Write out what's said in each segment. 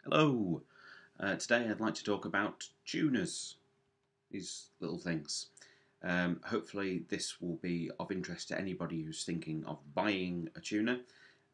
Hello! Today I'd like to talk about tuners, these little things. Hopefully this will be of interest to anybody who's thinking of buying a tuner,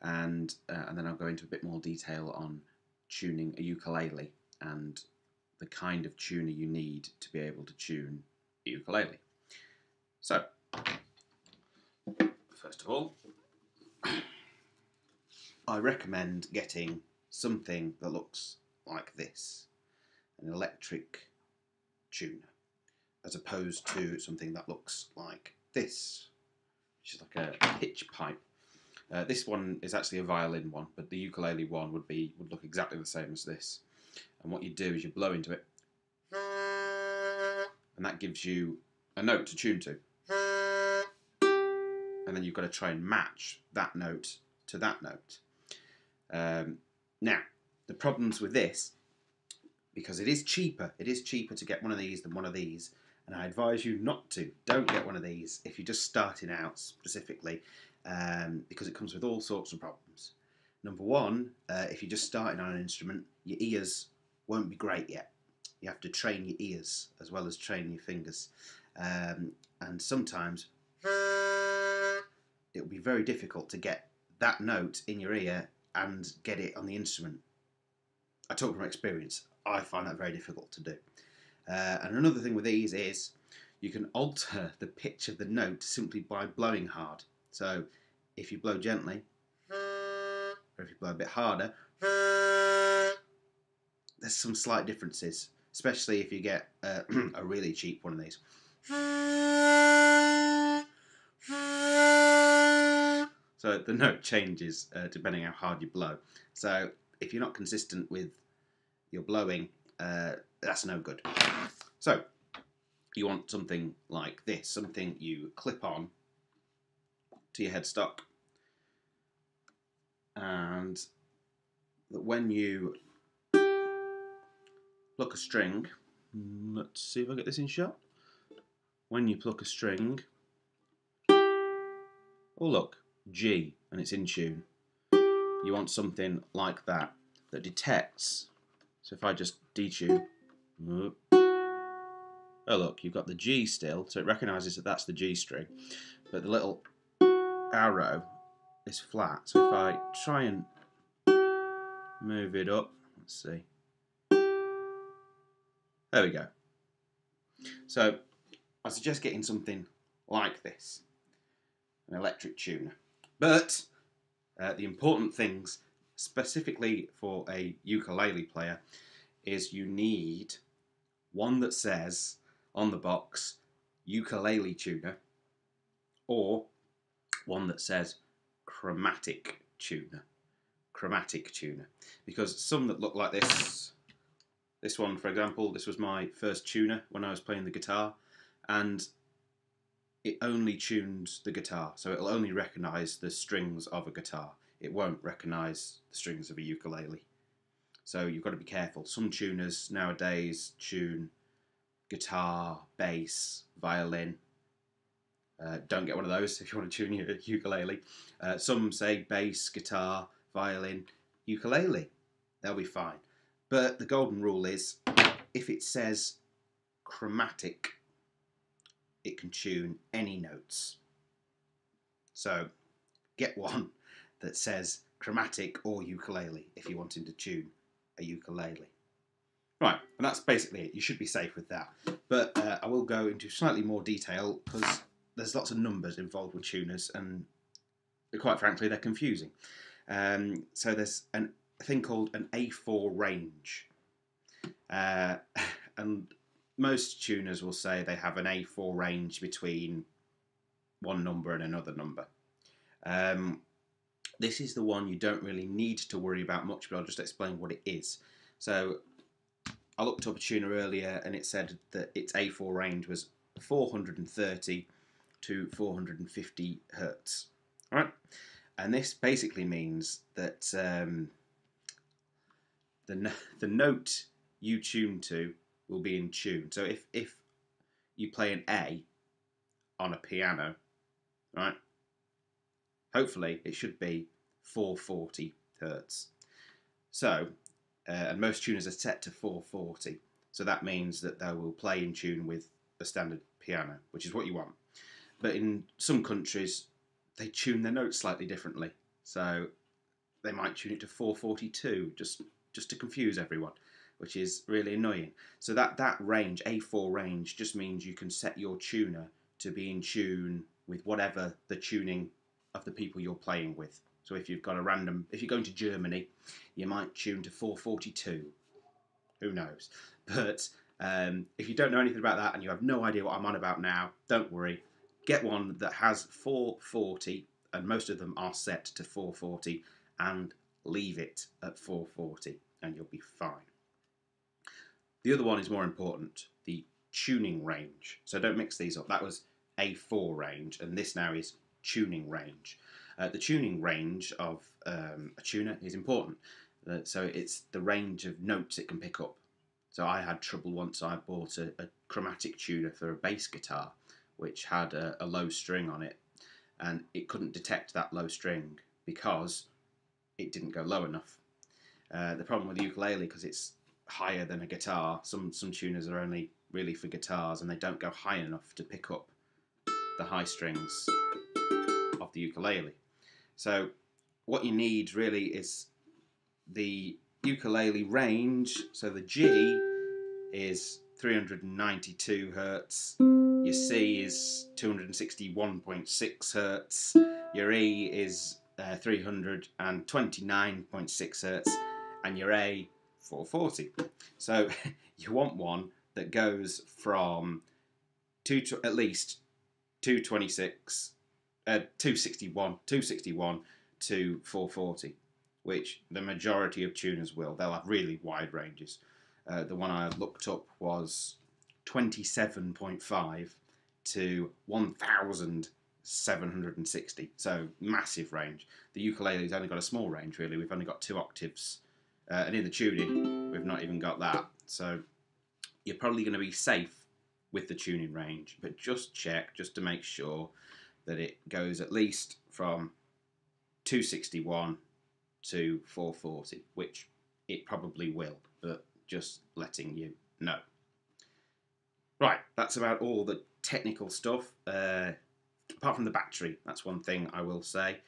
and then I'll go into a bit more detail on tuning a ukulele and the kind of tuner you need to be able to tune a ukulele. So, first of all, I recommend getting something that looks like this, an electric tuner, as opposed to something that looks like this, which is like a pitch pipe. This one is actually a violin one, but the ukulele one would look exactly the same as this. And what you do is you blow into it, and that gives you a note to tune to. And then you've got to try and match that note to that note. Now, the problems with this, because it is cheaper to get one of these than one of these, and I advise you not to. Don't get one of these if you're just starting out specifically, because it comes with all sorts of problems. Number one, if you're just starting on an instrument, your ears won't be great yet. You have to train your ears as well as train your fingers, and sometimes it will be very difficult to get that note in your ear and get it on the instrument. I talk from experience. I find that very difficult to do. And another thing with these is you can alter the pitch of the note simply by blowing hard. So if you blow gently, or if you blow a bit harder, there's some slight differences, especially if you get a really cheap one of these. So the note changes depending how hard you blow. So if you're not consistent with your blowing, that's no good. So you want something like this, something you clip on to your headstock, and that when you pluck a string, let's see if I get this in shot. When you pluck a string, oh look, G, and it's in tune. You want something like that detects. So if I just detune, oh look, you've got the G still, so it recognises that that's the G string, but the little arrow is flat. So if I try and move it up, let's see, there we go. So I suggest getting something like this, an electric tuner. But the important things, specifically for a ukulele player, is you need one that says on the box ukulele tuner, or one that says chromatic tuner. Because some that look like this one, for example, this was my first tuner when I was playing the guitar, and it only tunes the guitar, so it'll only recognise the strings of a guitar. It won't recognise the strings of a ukulele. So you've got to be careful. Some tuners nowadays tune guitar, bass, violin. Don't get one of those if you want to tune your ukulele. Some say bass, guitar, violin, ukulele. They'll be fine. But the golden rule is, if it says chromatic, it can tune any notes. So get one that says chromatic or ukulele if you're wanting to tune a ukulele. Right, and that's basically it. You should be safe with that. But I will go into slightly more detail because there's lots of numbers involved with tuners, and quite frankly, they're confusing. So there's a thing called an A4 range. And most tuners will say they have an A4 range between one number and another number. This is the one you don't really need to worry about much, but I'll just explain what it is. So I looked up a tuner earlier and it said that its A4 range was 430 to 450 hertz. All right? And this basically means that the note you tune to will be in tune. So if you play an A on a piano, right, hopefully it should be 440 hertz. So and most tuners are set to 440. So that means that they will play in tune with a standard piano, which is what you want. But in some countries, they tune their notes slightly differently. So they might tune it to 442 just to confuse everyone, which is really annoying. So that range, A4 range, just means you can set your tuner to be in tune with whatever the tuning of the people you're playing with. So if you've got if you're going to Germany, you might tune to 442. Who knows? But if you don't know anything about that and you have no idea what I'm on about now, don't worry. Get one that has 440, and most of them are set to 440, and leave it at 440, and you'll be fine. The other one is more important, the tuning range. So don't mix these up. That was A4 range, and this now is tuning range. The tuning range of a tuner is important. So it's the range of notes it can pick up. So I had trouble once. I bought a chromatic tuner for a bass guitar, which had a low string on it, and it couldn't detect that low string because it didn't go low enough. The problem with the ukulele, because it's higher than a guitar, some tuners are only really for guitars, and they don't go high enough to pick up the high strings of the ukulele. So what you need really is the ukulele range. So the G is 392 hertz, your C is 261.6 hertz, your E is 329.6 hertz, and your A 440. So you want one that goes from at least 261 to 440, which the majority of tuners will. They'll have really wide ranges. The one I looked up was 27.5 to 1,760, so massive range. The ukulele's only got a small range, really. We've only got 2 octaves, and in the tuning, we've not even got that. So you're probably going to be safe with the tuning range, but just check, just to make sure that it goes at least from 261 to 440, which it probably will, but just letting you know. Right, that's about all the technical stuff. Apart from the battery, that's one thing I will say.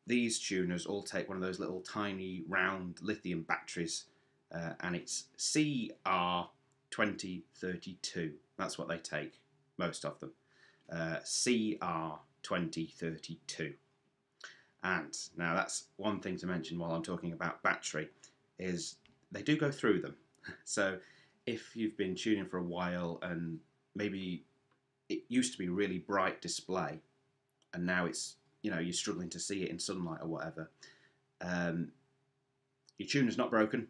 These tuners all take one of those little tiny round lithium batteries, and it's CR2032. That's what they take, most of them. CR2032. And now that's one thing to mention while I'm talking about battery, is they do go through them. So if you've been tuning for a while and maybe it used to be really bright display and now it's, you're struggling to see it in sunlight or whatever, your tuner's not broken,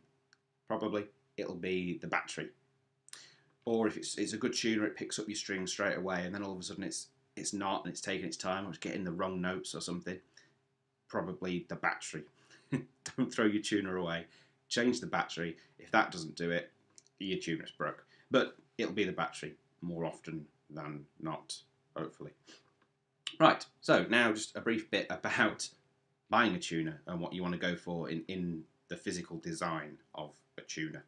probably. It'll be the battery. Or if it's a good tuner, it picks up your string straight away, and then all of a sudden it's not, and it's taking its time, or it's getting the wrong notes or something. Probably the battery. Don't throw your tuner away. Change the battery. If that doesn't do it, your tuner's broke. But it'll be the battery more often than not, hopefully. Right, so now just a brief bit about buying a tuner and what you want to go for in the physical design of a tuner.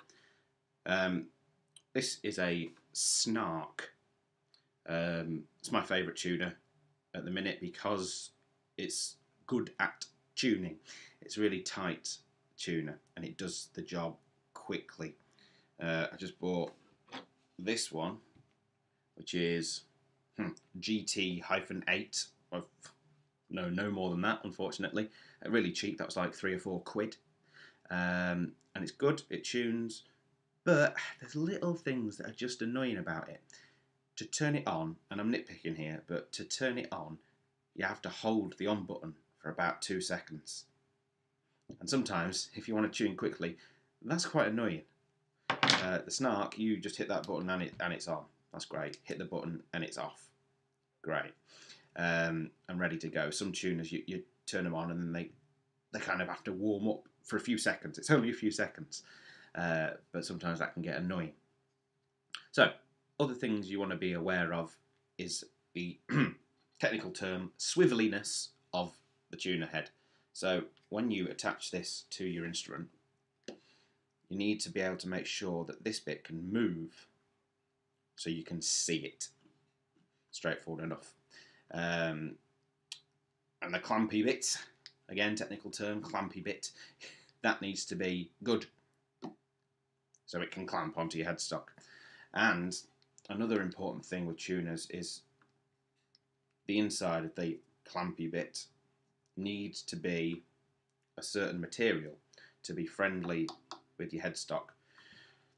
This is a Snark. It's my favourite tuner at the minute because it's good at tuning. It's really tight tuner and it does the job quickly. I just bought this one, which is GT-8. No more than that, unfortunately. Really cheap. That was like £3 or £4. And it's good. It tunes. But there's little things that are just annoying about it. To turn it on, and I'm nitpicking here, but to turn it on, you have to hold the on button for about 2 seconds. And sometimes, if you want to tune quickly, that's quite annoying. The Snark, you just hit that button and it's on. That's great. Hit the button and it's off. Great. And ready to go. Some tuners, you turn them on and then they kind of have to warm up for a few seconds. It's only a few seconds. But sometimes that can get annoying. So, other things you want to be aware of is the technical term swiveliness of the tuner head. So, when you attach this to your instrument, you need to be able to make sure that this bit can move so you can see it. Straightforward enough. And the clampy bit, again, technical term, clampy bit, that needs to be good so it can clamp onto your headstock. And another important thing with tuners is the inside of the clampy bit needs to be a certain material to be friendly with your headstock.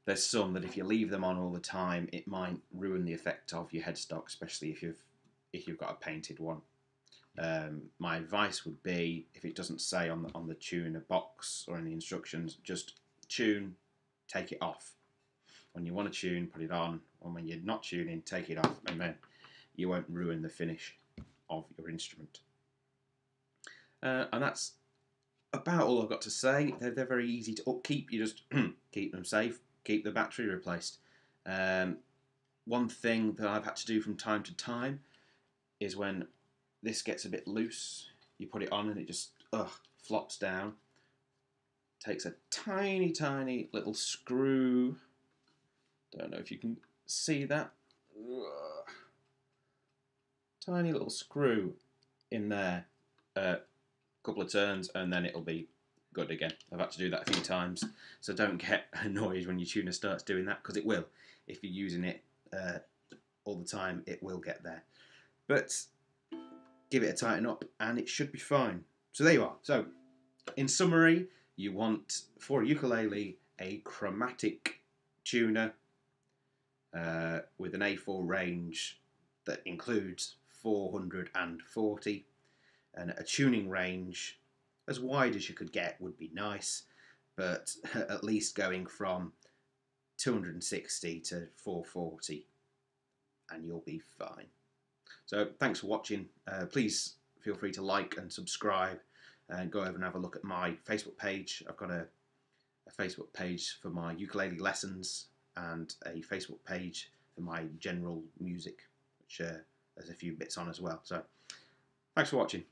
There's some that if you leave them on all the time, it might ruin the effect of your headstock, especially if you've got a painted one. My advice would be, if it doesn't say on the tuner box or in the instructions, just tune, take it off. When you want to tune, put it on, and when you're not tuning, take it off, and then you won't ruin the finish of your instrument. And that's about all I've got to say. They're very easy to upkeep. You just keep them safe, keep the battery replaced. One thing that I've had to do from time to time is when this gets a bit loose, you put it on and it just flops down. Takes a tiny, tiny little screw. Don't know if you can see that. Tiny little screw in there. Couple of turns and then it'll be good again. I've had to do that a few times, so don't get annoyed when your tuner starts doing that, because it will. If you're using it all the time, it will get there. But give it a tighten up and it should be fine. So there you are. So in summary, you want, for a ukulele, a chromatic tuner with an A4 range that includes 440, and a tuning range as wide as you could get would be nice, but at least going from 260 to 440 and you'll be fine. So thanks for watching. Please feel free to like and subscribe, and go over and have a look at my Facebook page. I've got a Facebook page for my ukulele lessons and a Facebook page for my general music, which there's a few bits on as well. So thanks for watching.